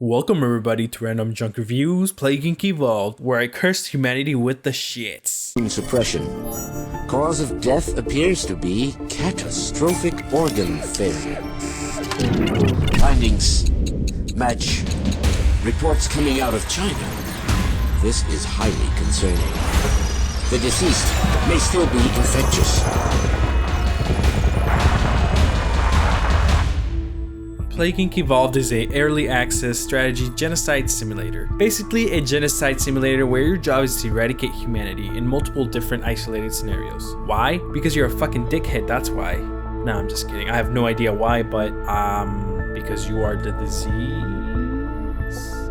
Welcome everybody to Randomjeanc Reviews, Randomjeanc Evolved, where I cursed humanity with the shits. Suppression. Cause of death appears to be catastrophic organ failure. Findings match reports coming out of China. This is highly concerning. The deceased may still be infectious. Randomjeanc Evolved is a early access strategy genocide simulator. Basically a genocide simulator where your job is to eradicate humanity in multiple different isolated scenarios. Why? Because you're a fucking dickhead, that's why. Nah, I'm just kidding. I have no idea why, but because you are the disease,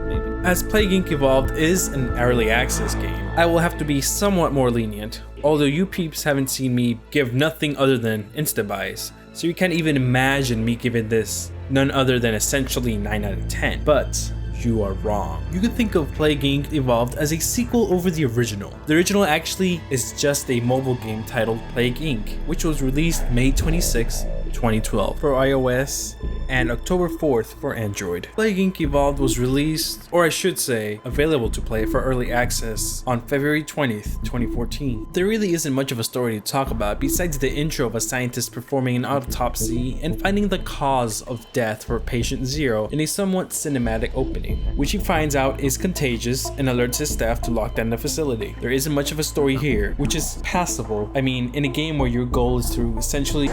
maybe? As Randomjeanc Evolved is an early access game, I will have to be somewhat more lenient, although you peeps haven't seen me give nothing other than insta-buys, so you can't even imagine me giving this none other than essentially 9 out of 10. But you are wrong. You could think of Randomjeanc Evolved as a sequel over the original. The original actually is just a mobile game titled Randomjeanc, which was released May 26, 2012 for iOS and October 4th for Android. Randomjeanc Evolved was released, or I should say, available to play for early access on February 20th, 2014. There really isn't much of a story to talk about besides the intro of a scientist performing an autopsy and finding the cause of death for patient 0 in a somewhat cinematic opening, which he finds out is contagious and alerts his staff to lock down the facility. There isn't much of a story here, which is passable. I mean, in a game where your goal is to essentially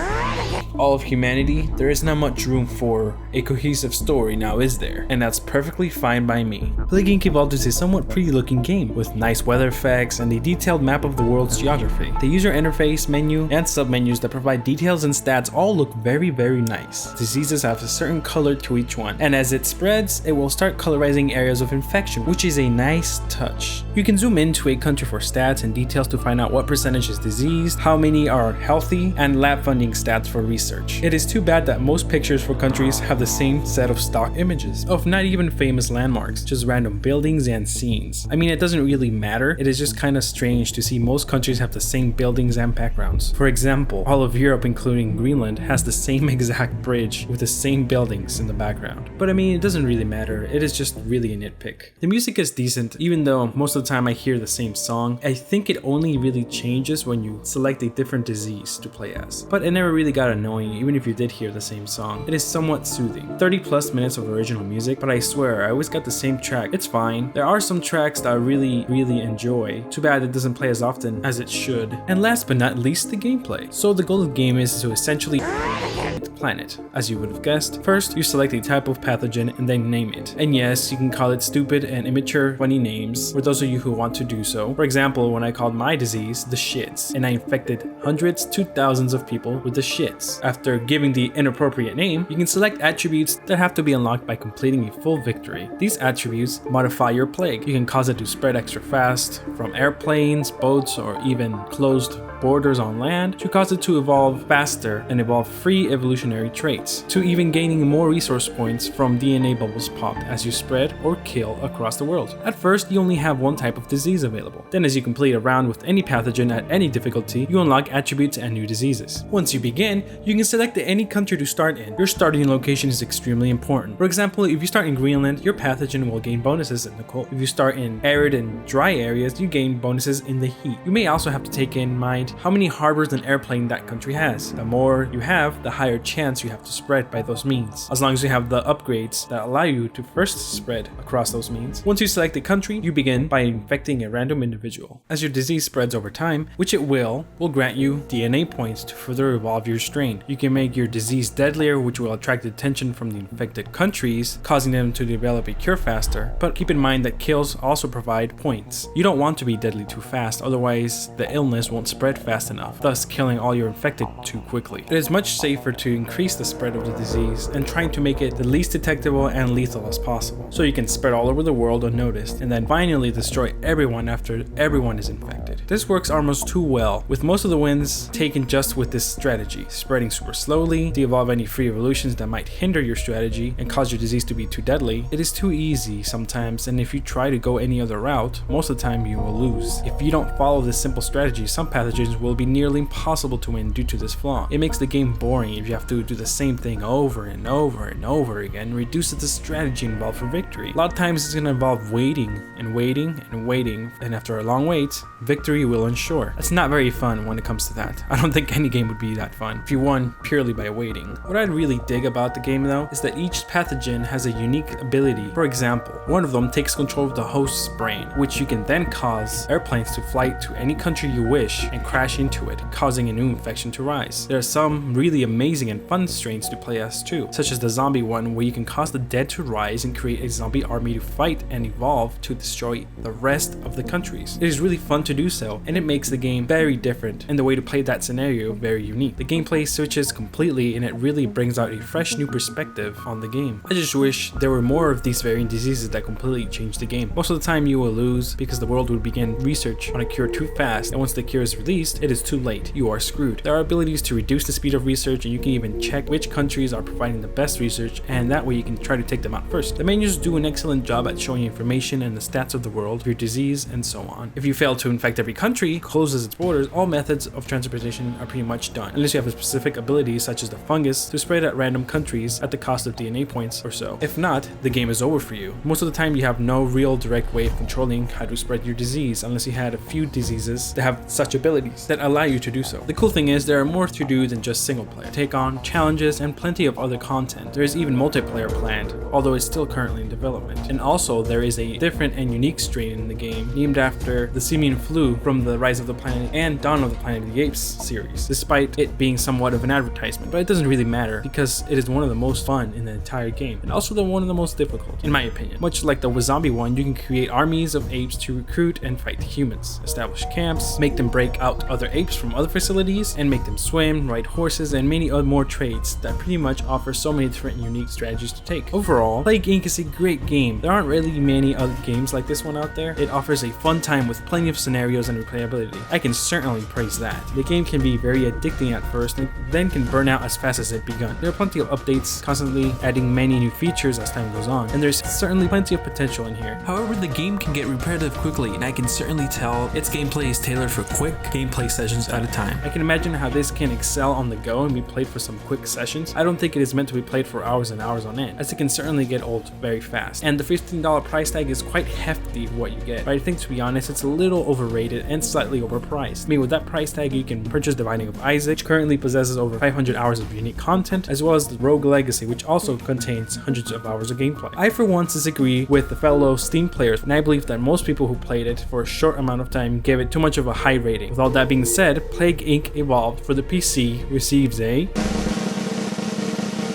all of humanity, there is not much room for a cohesive story, now is there? And that's perfectly fine by me. Randomjeanc Evolved is a somewhat pretty looking game with nice weather effects and a detailed map of the world's geography. The user interface, menu, and submenus that provide details and stats all look very nice. Diseases have a certain color to each one, and as it spreads, it will start colorizing areas of infection, which is a nice touch. You can zoom into a country for stats and details to find out what percentage is diseased, how many are healthy, and lab funding stats for research. It is too bad that most pictures for countries have the same set of stock images of not even famous landmarks, just random buildings and scenes. I mean, it doesn't really matter, it is just kinda strange to see most countries have the same buildings and backgrounds. For example, all of Europe including Greenland has the same exact bridge with the same buildings in the background. But I mean, it doesn't really matter, it is just really a nitpick. The music is decent, even though most of the time I hear the same song. I think it only really changes when you select a different disease to play as. But it never really got annoying even if you did hear the same song. It is somewhat soothing. 30+ minutes of original music, but I swear I always got the same track. It's fine. There are some tracks that I really enjoy. Too bad it doesn't play as often as it should. And last but not least, the gameplay. So the goal of the game is to essentially the planet. As you would have guessed, first you select a type of pathogen and then name it. And yes, you can call it stupid and immature funny names for those of you who want to do so. For example, when I called my disease the shits, and I infected hundreds to thousands of people with the shits. After giving the inappropriate name, you can select attributes that have to be unlocked by completing a full victory. These attributes modify your plague. You can cause it to spread extra fast, from airplanes, boats, or even closed borders on land, to cause it to evolve faster and evolve free evolutionary traits, to even gaining more resource points from DNA bubbles popped as you spread or kill across the world. At first, you only have one type of disease available. Then as you complete a round with any pathogen at any difficulty, you unlock attributes and new diseases. Once you begin, you can select any country to start in. Your starting location is extremely important. For example, if you start in Greenland, your pathogen will gain bonuses in the cold. If you start in arid and dry areas, you gain bonuses in the heat. You may also have to take in mind how many harbors and airplanes that country has. The more you have, the higher chance you have to spread by those means, as long as you have the upgrades that allow you to first spread across those means. Once you select a country, you begin by infecting a random individual. As your disease spreads over time, which it will grant you DNA points to further evolve your strain. You can make your disease deadlier, which will attract attention from the infected countries, causing them to develop a cure faster, but keep in mind that kills also provide points. You don't want to be deadly too fast, otherwise the illness won't spread fast enough, thus killing all your infected too quickly. It is much safer to increase the spread of the disease and trying to make it the least detectable and lethal as possible, so you can spread all over the world unnoticed and then finally destroy everyone after everyone is infected. it. This works almost too well, with most of the wins taken just with this strategy, spreading super slowly, de-evolve any free evolutions that might hinder your strategy and cause your disease to be too deadly. It is too easy sometimes, and if you try to go any other route, most of the time you will lose. If you don't follow this simple strategy, some pathogens will be nearly impossible to win due to this flaw. It makes the game boring if you have to do the same thing over and over and over again, reduces the strategy involved for victory. A lot of times it's going to involve waiting and waiting and waiting, and after a long wait, victory will ensure. That's not very fun when it comes to that. I don't think any game would be that fun if you won purely by waiting. What I really dig about the game though is that each pathogen has a unique ability. For example, one of them takes control of the host's brain, which you can then cause airplanes to fly to any country you wish and crash into it, causing a new infection to rise. There are some really amazing and fun strains to play as too, such as the zombie one, where you can cause the dead to rise and create a zombie army to fight and evolve to destroy the rest of the countries. It is really fun to do so, and it makes the game very different, and the way to play that scenario very unique. The gameplay switches completely, and it really brings out a fresh new perspective on the game. I just wish there were more of these variant diseases that completely change the game. Most of the time you will lose because the world would begin research on a cure too fast, and once the cure is released, it is too late. You are screwed. There are abilities to reduce the speed of research, and you can even check which countries are providing the best research, and that way you can try to take them out first. The menus do an excellent job at showing information and the stats of the world, your disease, and so on. If you fail to infect every country, closes its borders, all methods of transportation are pretty much done, unless you have a specific ability such as the fungus to spread at random countries at the cost of DNA points or so. If not, the game is over for you. Most of the time you have no real direct way of controlling how to spread your disease unless you had a few diseases that have such abilities that allow you to do so. The cool thing is there are more to do than just single player. Take on challenges and plenty of other content. There is even multiplayer planned, although it's still currently in development. And also there is a different and unique strain in the game named after the simian flu from the Rise of the Planet and Dawn of the Planet of the Apes series, despite it being somewhat of an advertisement. But it doesn't really matter because it is one of the most fun in the entire game, and also one of the most difficult, in my opinion. Much like the zombie one, you can create armies of apes to recruit and fight humans, establish camps, make them break out other apes from other facilities, and make them swim, ride horses, and many other more traits that pretty much offer so many different unique strategies to take. Overall, Plague Inc. is a great game. There aren't really many other games like this one out there. It offers a fun time with plenty of scenarios and replayability. I can certainly praise that. The game can be very addicting at first, and then can burn out as fast as it begun. There are plenty of updates, constantly adding many new features as time goes on, and there's certainly plenty of potential in here. However, the game can get repetitive quickly, and I can certainly tell its gameplay is tailored for quick gameplay sessions at a time. I can imagine how this can excel on the go and be played for some quick sessions. I don't think it is meant to be played for hours and hours on end, as it can certainly get old very fast. And the $15 price tag is quite hefty for what you get, but I think, to be honest, it's a little overrated and slightly overpriced. I mean, with that price tag, you can purchase The Binding of Isaac, which currently possesses over 500 hours of unique content, as well as the Rogue Legacy, which also contains hundreds of hours of gameplay. I for once disagree with the fellow Steam players, and I believe that most people who played it for a short amount of time gave it too much of a high rating. With all that being said, Plague Inc. Evolved for the PC receives a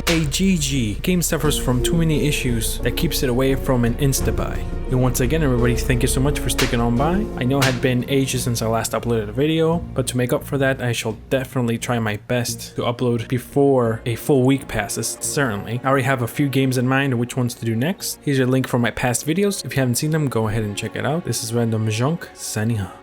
GG. The game suffers from too many issues that keeps it away from an insta-buy. And once again, everybody, thank you so much for sticking on by. I know it had been ages since I last uploaded a video, but to make up for that, I shall definitely try my best to upload before a full week passes, certainly. I already have a few games in mind of which ones to do next. Here's a link for my past videos. If you haven't seen them, go ahead and check it out. This is Randomjeanc, signing off.